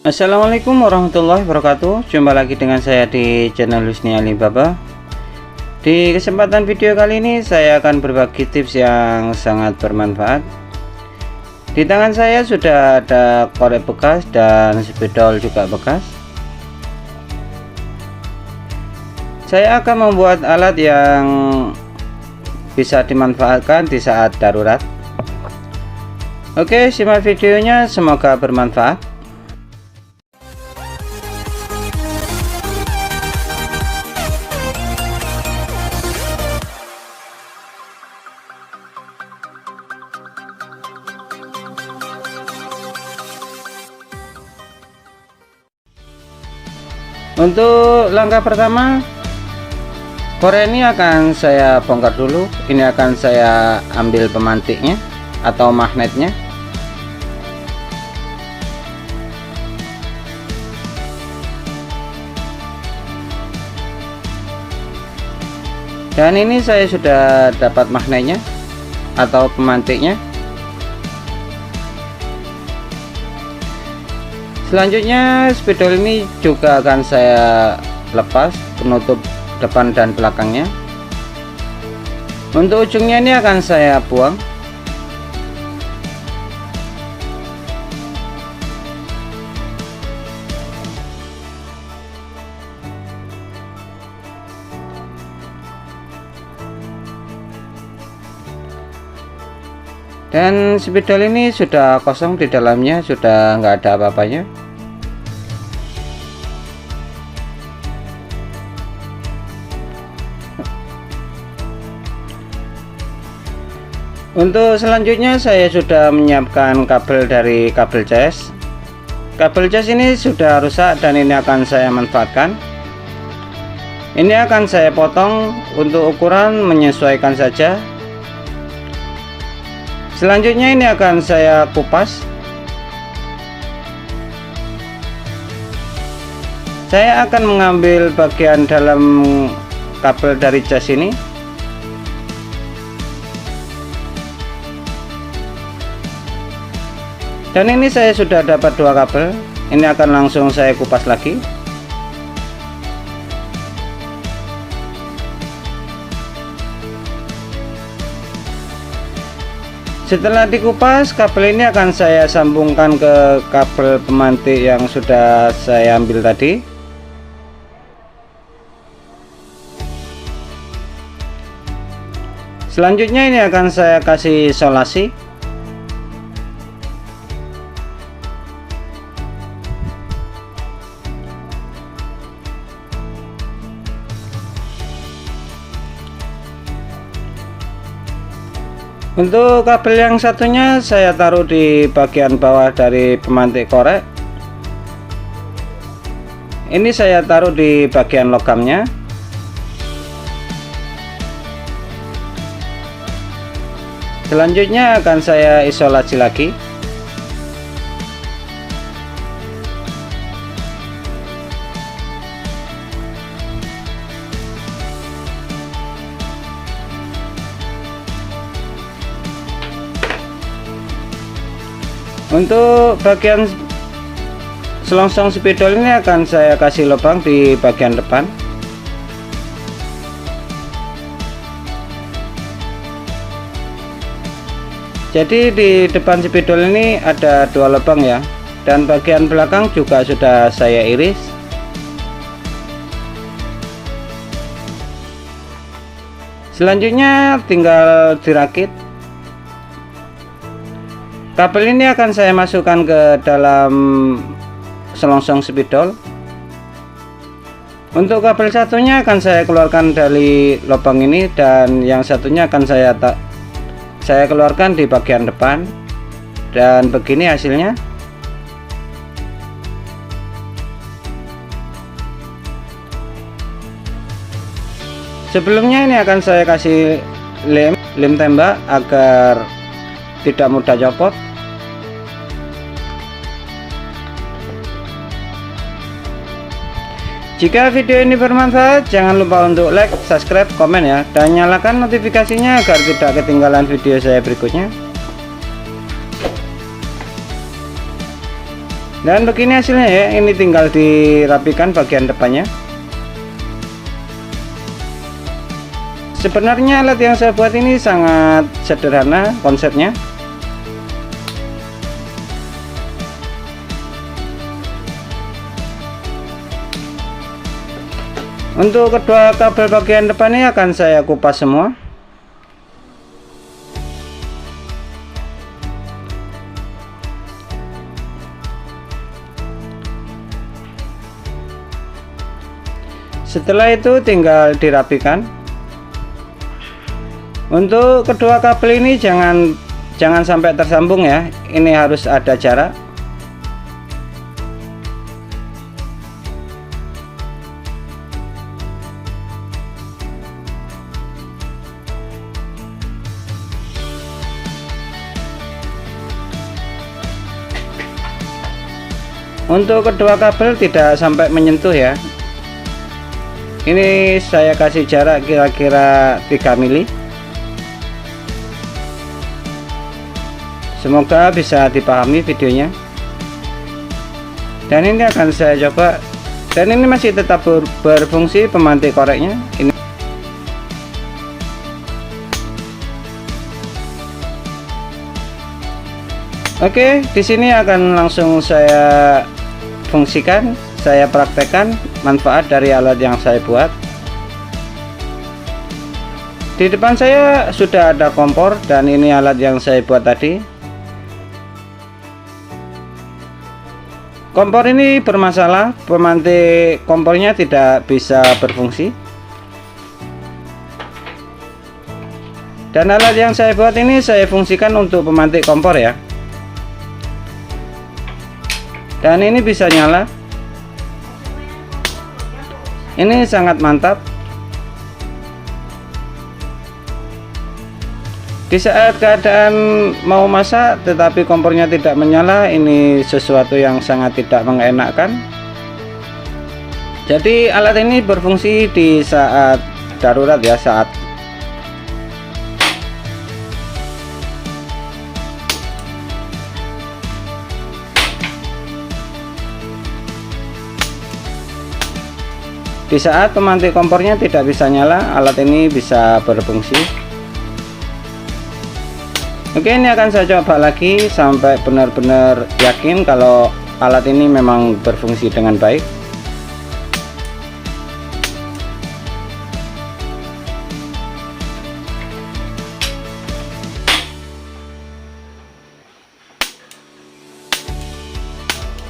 Assalamualaikum warahmatullahi wabarakatuh. Jumpa lagi dengan saya di channel Husni Alibaba. Di kesempatan video kali ini saya akan berbagi tips yang sangat bermanfaat. Di tangan saya sudah ada korek bekas dan spidol juga bekas. Saya akan membuat alat yang bisa dimanfaatkan di saat darurat. Oke, simak videonya, semoga bermanfaat. Untuk langkah pertama, korek ini akan saya bongkar dulu. Ini akan saya ambil pemantiknya atau magnetnya. Dan ini saya sudah dapat magnetnya atau pemantiknya. Selanjutnya spidol ini juga akan saya lepas penutup depan dan belakangnya. Untuk ujungnya ini akan saya buang. Dan spidol ini sudah kosong, di dalamnya sudah nggak ada apa-apanya. Untuk selanjutnya saya sudah menyiapkan kabel dari kabel cas. Kabel cas ini sudah rusak dan ini akan saya manfaatkan. Ini akan saya potong untuk ukuran menyesuaikan saja. Selanjutnya ini akan saya kupas. Saya akan mengambil bagian dalam kabel dari cas ini. Dan ini saya sudah dapat dua kabel. Ini akan langsung saya kupas lagi. Setelah dikupas, kabel ini akan saya sambungkan ke kabel pemantik yang sudah saya ambil tadi. Selanjutnya ini akan saya kasih solasi. Untuk kabel yang satunya saya taruh di bagian bawah dari pemantik korek. Ini saya taruh di bagian logamnya. Selanjutnya akan saya isolasi lagi. Untuk bagian selongsong spidol ini akan saya kasih lubang di bagian depan. Jadi di depan spidol ini ada dua lubang ya, dan bagian belakang juga sudah saya iris. Selanjutnya tinggal dirakit. Kabel ini akan saya masukkan ke dalam selongsong spidol. Untuk kabel satunya akan saya keluarkan dari lubang ini, dan yang satunya akan saya keluarkan di bagian depan. Dan begini hasilnya. Sebelumnya ini akan saya kasih lem tembak agar tidak mudah copot. Jika video ini bermanfaat, jangan lupa untuk like, subscribe, komen ya, dan nyalakan notifikasinya agar tidak ketinggalan video saya berikutnya. Dan begini hasilnya ya, ini tinggal dirapikan bagian depannya. Sebenarnya alat yang saya buat ini sangat sederhana konsepnya. Untuk kedua kabel bagian depannya akan saya kupas semua. Setelah itu tinggal dirapikan. Untuk kedua kabel ini jangan sampai tersambung ya. Ini harus ada jarak. Untuk kedua kabel tidak sampai menyentuh ya. Ini saya kasih jarak kira-kira 3 mili. Semoga bisa dipahami videonya. Dan ini akan saya coba. Dan ini masih tetap berfungsi pemantik koreknya. Ini. Oke, di sini akan langsung saya fungsikan, saya praktekkan manfaat dari alat yang saya buat. Di depan saya sudah ada kompor dan ini alat yang saya buat tadi. Kompor ini bermasalah, pemantik kompornya tidak bisa berfungsi. Dan alat yang saya buat ini saya fungsikan untuk pemantik kompor ya. Dan ini bisa nyala. Ini sangat mantap. Di saat keadaan mau masak tetapi kompornya tidak menyala, ini sesuatu yang sangat tidak mengenakan. Jadi alat ini berfungsi di saat darurat ya, di saat pemantik kompornya tidak bisa nyala, alat ini bisa berfungsi. Oke, ini akan saya coba lagi sampai benar-benar yakin kalau alat ini memang berfungsi dengan baik.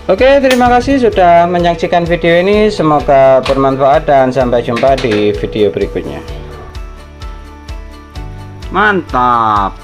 Oke, terima kasih sudah menyaksikan video ini. Semoga bermanfaat dan sampai jumpa di video berikutnya. Mantap.